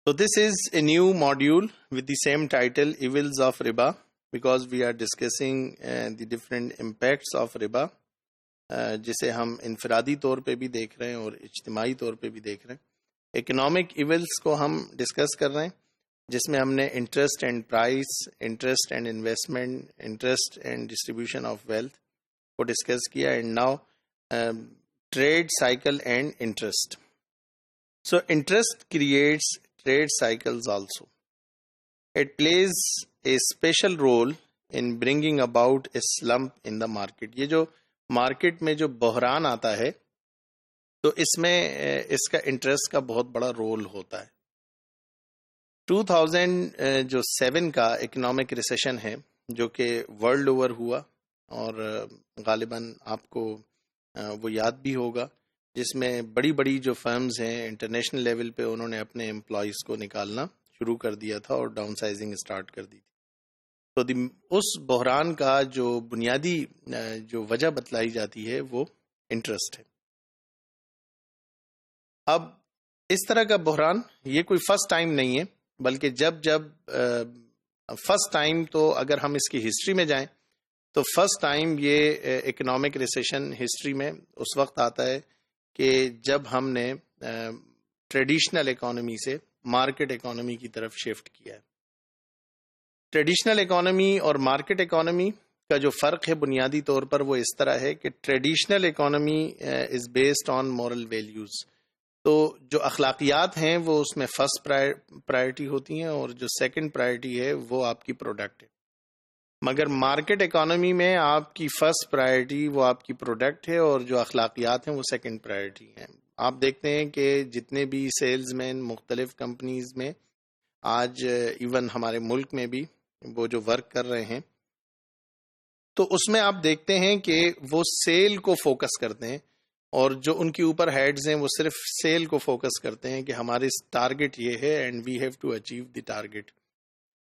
So this is a new module with the same title, Evils of Riba, because we are discussing the different impacts of riba, جسے ہم انفرادی طور پہ بھی دیکھ رہے ہیں اور اجتماعی طور پہ بھی دیکھ رہے ہیں. اکنامک ایولز کو ہم ڈسکس کر رہے ہیں جس میں ہم نے interest and price, interest and investment, interest and distribution of wealth کو ڈسکس کیا. And now trade cycle and interest. So interest creates trade cycles also. It plays a special role in bringing about a slump in the market. یہ جو market میں جو بحران آتا ہے تو اس میں اس کا انٹرسٹ کا بہت بڑا رول ہوتا ہے. 2007 کا اکنامک ریسیشن ہے جو کہ ورلڈ اوور ہوا اور غالباً آپ کو وہ یاد بھی ہوگا، جس میں بڑی بڑی جو فرمز ہیں انٹرنیشنل لیول پہ انہوں نے اپنے امپلائیز کو نکالنا شروع کر دیا تھا اور ڈاؤن سائزنگ اسٹارٹ کر دی تھی. تو اس بحران کا جو بنیادی جو وجہ بتلائی جاتی ہے وہ انٹرسٹ ہے. اب اس طرح کا بحران یہ کوئی فرسٹ ٹائم نہیں ہے، بلکہ جب فرسٹ ٹائم تو اگر ہم اس کی ہسٹری میں جائیں تو فرسٹ ٹائم یہ اکنامک ریسیشن ہسٹری میں اس وقت آتا ہے کہ جب ہم نے ٹریڈیشنل اکانومی سے مارکیٹ اکانومی کی طرف شفٹ کیا ہے. ٹریڈیشنل اکانومی اور مارکیٹ اکانومی کا جو فرق ہے بنیادی طور پر وہ اس طرح ہے کہ traditional economy is based on moral values. تو جو اخلاقیات ہیں وہ اس میں فرسٹ پرائرٹی ہوتی ہیں اور جو سیکنڈ پرائرٹی ہے وہ آپ کی پروڈکٹ ہے. مگر مارکیٹ اکانومی میں آپ کی فرسٹ پرائرٹی وہ آپ کی پروڈکٹ ہے اور جو اخلاقیات ہیں وہ سیکنڈ پرائرٹی ہیں. آپ دیکھتے ہیں کہ جتنے بھی سیلز مین مختلف کمپنیز میں آج ایون ہمارے ملک میں بھی وہ جو ورک کر رہے ہیں تو اس میں آپ دیکھتے ہیں کہ وہ سیل کو فوکس کرتے ہیں اور جو ان کے اوپر ہیڈز ہیں وہ صرف سیل کو فوکس کرتے ہیں کہ ہماری ٹارگٹ یہ ہے and we have to achieve the target.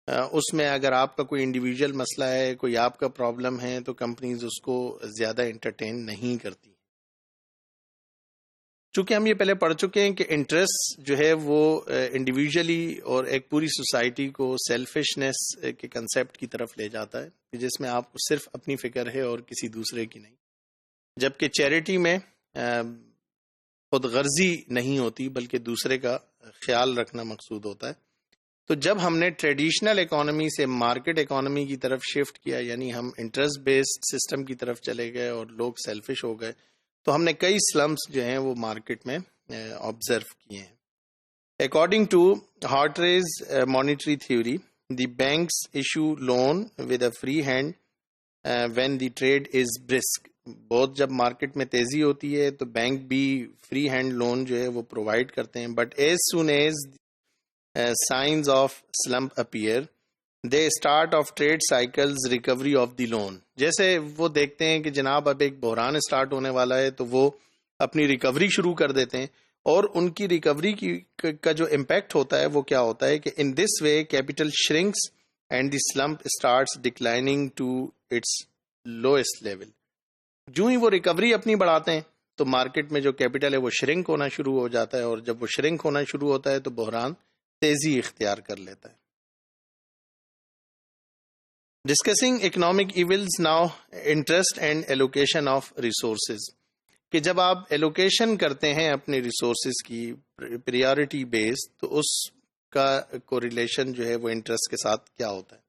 اس میں اگر آپ کا کوئی انڈیویجول مسئلہ ہے، کوئی آپ کا پرابلم ہے تو کمپنیز اس کو زیادہ انٹرٹین نہیں کرتی. چونکہ ہم یہ پہلے پڑھ چکے ہیں کہ انٹرسٹ جو ہے وہ انڈیویجولی اور ایک پوری سوسائٹی کو سیلفشنس کے کنسیپٹ کی طرف لے جاتا ہے جس میں آپ کو صرف اپنی فکر ہے اور کسی دوسرے کی نہیں. جبکہ چیریٹی میں خود غرضی نہیں ہوتی بلکہ دوسرے کا خیال رکھنا مقصود ہوتا ہے. تو جب ہم نے ٹریڈیشنل اکانومی سے مارکیٹ اکانومی کی طرف شفٹ کیا، یعنی ہم انٹرسٹ بیسڈ سسٹم کی طرف چلے گئے اور لوگ سیلفش ہو گئے، تو ہم نے کئی سلمس جو ہیں وہ مارکیٹ میں آبزرو کیے ہیں. According to Hawtrey's monetary theory, the banks issue loan with a free hand when the trade is brisk. بہت جب مارکیٹ میں تیزی ہوتی ہے تو بینک بھی فری ہینڈ لون جو ہے وہ پرووائڈ کرتے ہیں. But as soon as signs of slump appear, they start of trade cycles recovery of the loan. جیسے وہ دیکھتے ہیں کہ جناب اب ایک بحران اسٹارٹ ہونے والا ہے تو وہ اپنی ریکوری شروع کر دیتے ہیں، اور ان کی ریکوری کا جو امپیکٹ ہوتا ہے وہ کیا ہوتا ہے کہ in this way capital shrinks and the slump starts declining to its lowest level. جو ہی وہ ریکوری اپنی بڑھاتے ہیں تو مارکیٹ میں جو کیپٹل ہے وہ شرنک ہونا شروع ہو جاتا ہے، اور جب وہ شرنک ہونا شروع ہوتا ہے تو بحران تیزی اختیار کر لیتا ہے. Discussing economic evils now, interest and allocation of resources. کہ جب آپ ایلوکیشن کرتے ہیں اپنے ریسورسز کی پریارٹی بیس تو اس کا کوریلیشن جو ہے وہ انٹرسٹ کے ساتھ کیا ہوتا ہے.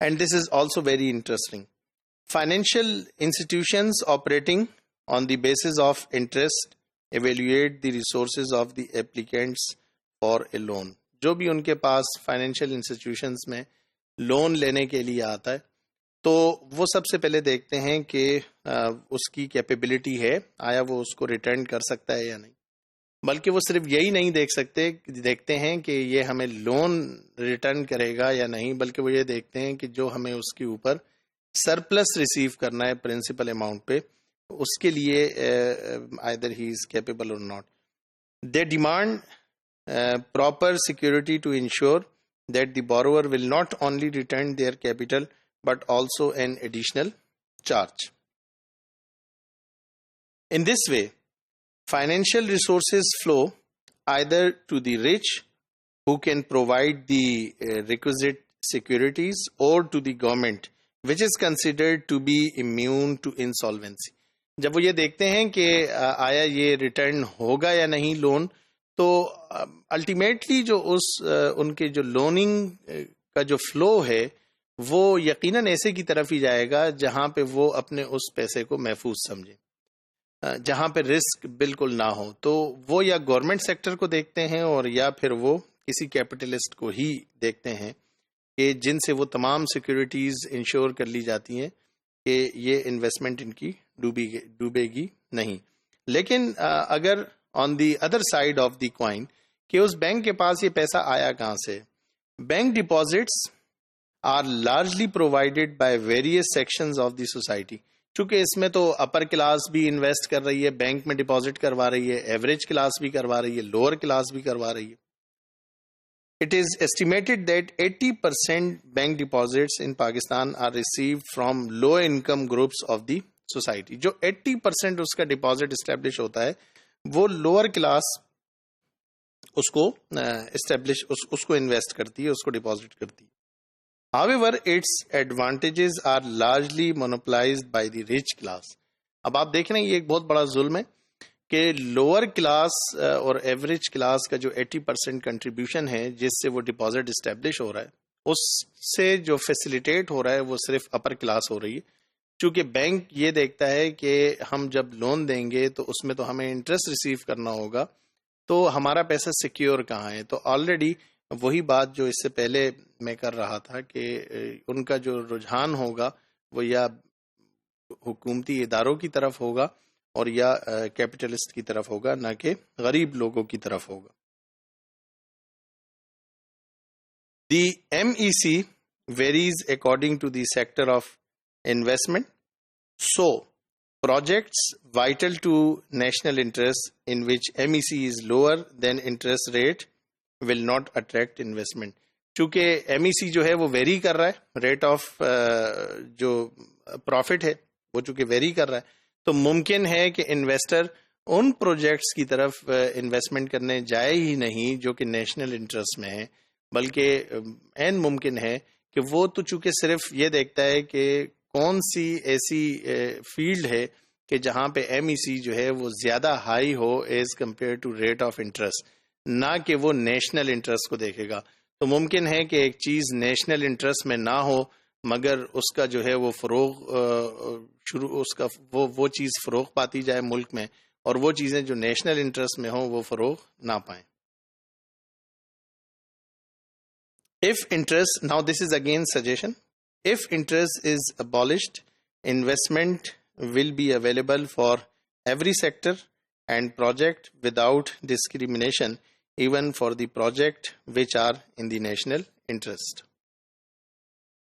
And this is also very interesting. Financial institutions operating on the basis of interest evaluate the resources of the applicants for a loan. جو بھی ان کے پاس فائنینشیل انسٹیٹیوشنز میں لون لینے کے لیے آتا ہے تو وہ سب سے پہلے دیکھتے ہیں کہ اس کی کیپیبلٹی ہے، آیا وہ اس کو ریٹرن کر سکتا ہے یا نہیں. بلکہ وہ صرف یہی نہیں دیکھتے ہیں کہ یہ ہمیں لون ریٹرن کرے گا یا نہیں، بلکہ وہ یہ دیکھتے ہیں کہ جو ہمیں اس کے اوپر سرپلس ریسیو کرنا ہے پرنسپل اماؤنٹ پہ، اس کے لیے either he is capable or not. They demand proper security to ensure that the borrower will not only return their capital but also an additional charge. In this way, financial resources flow either to the rich who can provide the requisite securities or to the government which is considered to be immune to insolvency. جب وہ یہ دیکھتے ہیں کہ آیا یہ return ہوگا یا نہیں لون، تو الٹیمیٹلی جو ان کے جو لوننگ کا جو فلو ہے وہ یقیناً ایسے کی طرف ہی جائے گا جہاں پہ وہ اپنے اس پیسے کو محفوظ سمجھیں، جہاں پہ رسک بالکل نہ ہو. تو وہ یا گورنمنٹ سیکٹر کو دیکھتے ہیں اور یا پھر وہ کسی کیپٹلسٹ کو ہی دیکھتے ہیں کہ جن سے وہ تمام سیکیورٹیز انشور کر لی جاتی ہیں کہ یہ انویسٹمنٹ ان کی ڈوبے گی نہیں. لیکن اگر on the other side of the coin کہ اس بینک کے پاس یہ پیسہ آیا کہاں سے، bank deposits are largely provided by various sections of the society. چونکہ اس میں تو اپر کلاس بھی انویسٹ کر رہی ہے، بینک میں ڈپازٹ کروا رہی ہے، ایوریج کلاس بھی کروا رہی ہے، لوور کلاس بھی کروا رہی ہے. It is estimated that 80% bank deposits in Pakistan are received from low income groups of the society. جو 80% اس کا ڈپازٹ اسٹیبلش ہوتا ہے وہ لوور کلاس اس کو اس کو انویسٹ کرتی ہے، اس کو ڈپازٹ کرتی ہے. However, its advantages are largely monopolized by the rich class. اب آپ دیکھ رہے ہیں یہ ایک بہت بڑا ظلم ہے کہ لوور کلاس اور ایوریج کلاس کا جو 80% کنٹریبیوشن ہے جس سے وہ ڈپازٹ اسٹیبلش ہو رہا ہے، اس سے جو فیسیلیٹیٹ ہو رہا ہے وہ صرف اپر کلاس ہو رہی ہے. چونکہ بینک یہ دیکھتا ہے کہ ہم جب لون دیں گے تو اس میں تو ہمیں انٹرسٹ ریسیو کرنا ہوگا، تو ہمارا پیسہ سیکیور کہاں ہے. تو آلریڈی وہی بات جو اس سے پہلے میں کر رہا تھا کہ ان کا جو رجحان ہوگا وہ یا حکومتی اداروں کی طرف ہوگا اور یا کیپٹلسٹ کی طرف ہوگا، نہ کہ غریب لوگوں کی طرف ہوگا. دی MEC varies according to the sector of investment. So, projects vital to national interest in which MEC is lower than interest rate will not attract investment. چونکہ MEC جو ہے وہ ویری کر رہا ہے، ریٹ آف جو پروفٹ ہے وہ چونکہ ویری کر رہا ہے، تو ممکن ہے کہ انویسٹر ان پروجیکٹس کی طرف انویسٹمنٹ کرنے جائے ہی نہیں جو کہ نیشنل انٹرسٹ میں ہے، بلکہ عین ممکن ہے کہ وہ تو چونکہ صرف یہ دیکھتا ہے کہ کون سی ایسی فیلڈ ہے کہ جہاں پہ MEC جو ہے وہ زیادہ ہائی ہو as compare to rate of interest, نہ کہ وہ نیشنل انٹرسٹ کو دیکھے گا. تو ممکن ہے کہ ایک چیز نیشنل انٹرسٹ میں نہ ہو مگر اس کا جو ہے وہ وہ چیز فروغ پاتی جائے ملک میں، اور وہ چیزیں جو نیشنل انٹرسٹ میں ہوں وہ فروغ نہ پائیں. If interest, now this is again suggestion, if interest is abolished, investment will be available for every sector and project without discrimination, even for the project which are in the national interest.